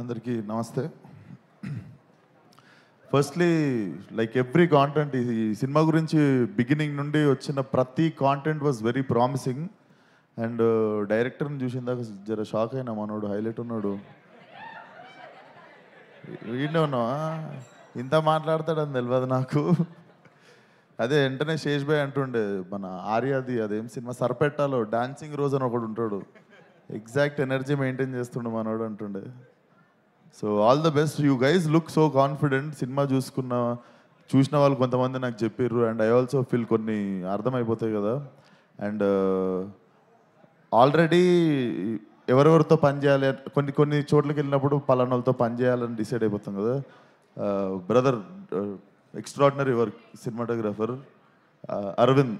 అందరికీ నమస్తే. Firstly like every content ఈ సినిమా గురించి బిగినింగ్ నుండి వచ్చిన ప్రతి content was very promising. And డైరెక్టర్ని చూసిందాక జర షాక్ అయినా, మనోడు హైలైట్ ఉన్నాడు. వీడినే ఉన్నావా? ఇంత మాట్లాడతాడని తెలియదు నాకు. అదే వెంటనే శేష్ భాయ్ అంటుండే, మన ఆర్యాది అదేం సినిమా సర్పెట్టాలో డాన్సింగ్ రోజు అని ఒకడు ఉంటాడు, ఎగ్జాక్ట్ ఎనర్జీ మెయింటైన్ చేస్తుండే మనోడు అంటుండే. So all the best, you guys look so confident. Cinema చూసిన వాళ్ళు కొంతమంది నాకు చెప్పారు, అండ్ ఐ ఆల్సో ఫీల్ కొన్ని అర్థమైపోతాయి కదా. అండ్ ఆల్రెడీ ఎవరెవరితో పని చేయాలి, కొన్ని చోట్లకి వెళ్ళినప్పుడు పలానాలతో పని చేయాలని డిసైడ్ అయిపోతాం కదా. Brother extraordinary work, cinematographer Aravind,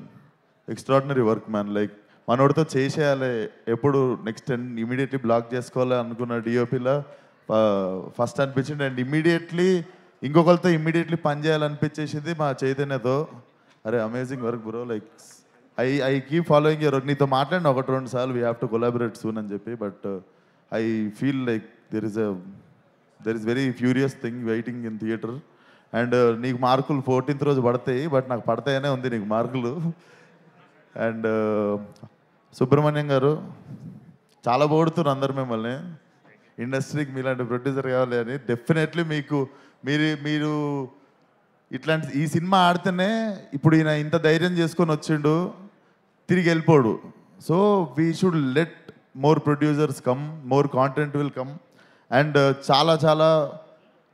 extraordinary work man. Like మనోడితో చేసేయాలి, ఎప్పుడు నెక్స్ట్ ఇమీడియట్లీ బ్లాక్ చేసుకోవాలి అనుకున్న డిఓపిలా ఫస్ట్ అనిపించింది. అండ్ ఇమ్మీడియట్లీ ఇంకొకరితో ఇమ్మీడియట్లీ పని చేయాలనిపించేసింది మా చైతన్యతో. అరే amazing work bro, like I keep following your work. నీతో మాట్లాడిన 1-2 సార్లు we have to collaborate soon అని చెప్పి, but I feel like there is very furious thing waiting in theatre. And నీకు మార్కులు 14th రోజు పడతాయి, బట్ నాకు పడతాయనే ఉంది నీకు మార్కులు. అండ్ సుబ్రహ్మణ్యం గారు చాలా పొగుడుతున్నారు అందరు మిమ్మల్ని, ఇండస్ట్రీకి మీలాంటి ప్రొడ్యూసర్ కావాలి అని. డెఫినెట్లీ మీరు ఇట్లాంటి ఈ సినిమా ఆడితేనే ఇప్పుడు ఈయన ఇంత ధైర్యం చేసుకొని వచ్చిండు, తిరిగి వెళ్ళిపోడు. So we should let more producers come, more content will come. And చాలా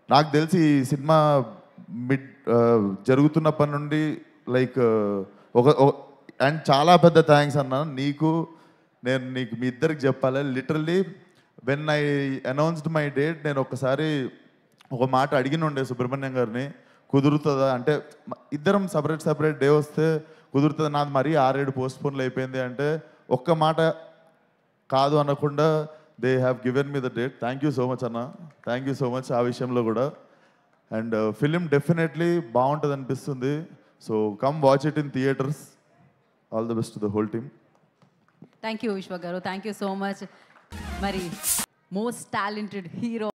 నాకు తెలిసి ఈ సినిమా జరుగుతున్నప్పటి నుండి లైక్ అండ్ చాలా పెద్ద థ్యాంక్స్ అన్న నీకు. నీకు మీ ఇద్దరికి చెప్పాలి, literally when I announced my date, నేను ఒకసారి ఒక మాట అడిగిన ఉండే సుబ్రహ్మణ్యం గారిని, కుదురుతుందా అంటే ఇద్దరం సపరేట్ డే వస్తే కుదురుతుందా, నాది మరీ 6-7 పోస్ట్పోన్లు అయిపోయింది అంటే ఒక్క మాట కాదు అనకుండా they have given me the date. Thank you so much అన్న, థ్యాంక్ యూ సో మచ్ ఆ విషయంలో కూడా. అండ్ ఫిలిం డెఫినెట్లీ బాగుంటుంది అనిపిస్తుంది. So come watch it in theatres. All the best to the whole team. Thank you విశ్వ గారు, thank you so much. మరి most talented hero